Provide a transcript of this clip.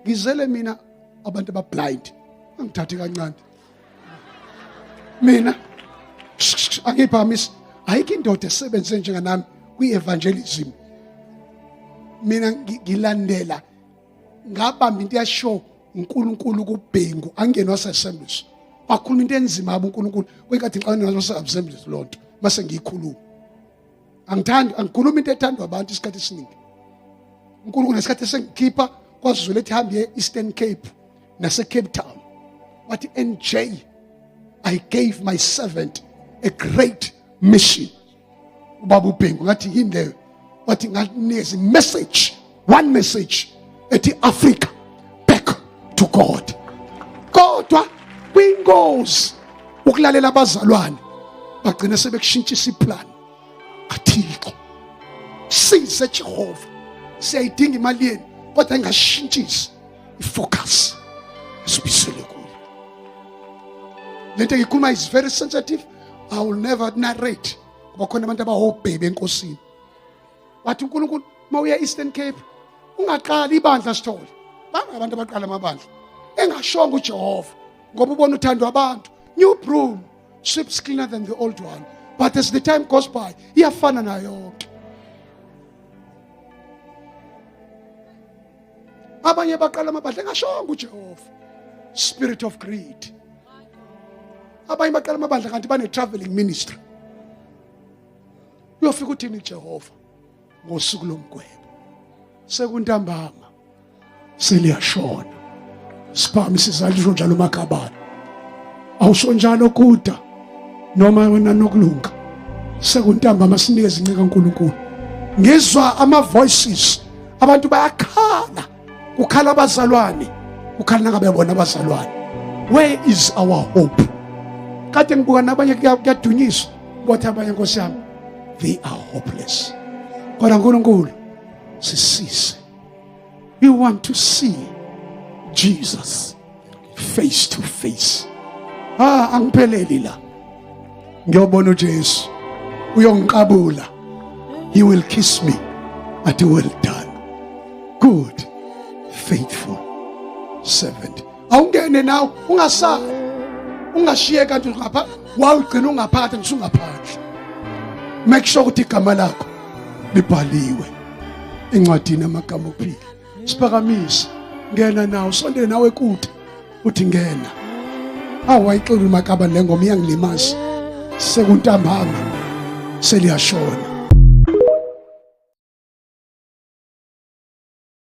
ngizele mina abantu abablind, angithathe kancane mina angiphamisa ayikho indoda esebenze njenganami kwi-evangelism. Mina ngilandela ngabamba into yasho uNkulunkulu kuBhengu angene wase-Assemblies, wakhuluma into enzima yabo uNkulunkulu kwekathi ngixabana wase-Assemblies lonto mase ngiyikhuluma. Angikhuluma into ethandwa abantu isikhathi esiningi. uNkulunkulu nesikhathi sengikhipha kwaZulu ethi hambe e-Eastern Cape nase-Cape Town, wathi NJ, I gave my servant a great mission. Ubaba uBhengu ngathi yini leyo? Wathi nganikeza message, one message ethi Africa back to God. Kodwa kwingozi ukulalela abazalwane bagcina sebekushintsha iplan. Kathixo size Jehova, siyayidinga imali yenu kodwa ingashintshisi ifocus sibisele kuyo. Lento ngikhuluma is very sensitive. I will never narrate. Bakhona abantu abahobhebe enkosini. Wathi uNkulunkulu mawuya Eastern Cape ungaqali ibandla Sithole. Bangabantu abaqala amabandla engashonga uJehova ngoba ubona uthando abantu. New broom sweeps cleaner than the old one, but as the time goes by iyafana nayo yonke. Abanye baqala amabandla engashonga uJehova. Spirit of greed. Abanye baqala amabandla kanti bane traveling ministry. Uyofika uthini Jehova ngosuku lomgwebo sekuntambama seliyashona siphambi sizalisho njalo makabani awusho njalo kuda noma wena nokulunga sekuntambama sinikeza inceka uNkulunkulu. Ngizwa ama voices abantu bayakhala, ukhala abazalwane, ukhala nangabe bona abazalwane. Where is our hope? Kade ngibuka nabanye kuyadunyiswa bothi abanye Nkosi yami they are hopeless. Kodwa uNkulunkulu sisise. We want to see Jesus face to face. Angipheleli la. Ngiyobona uJesu uyongiqabula. He will kiss me at well done, good faithful servant. Awungene nawe ungasala, ungashiye kanti ngapha wawugcina ungaphatha ngisungaphandle. Make sure ukuthi igama lakho libhaliwe encwadini amagama okuphila. Siphakamise, ngena nawe, sondele nawe kude uthi ngena. Awayixulu makaba lengoma iyangilimaza. Sekuntambama seliyashona.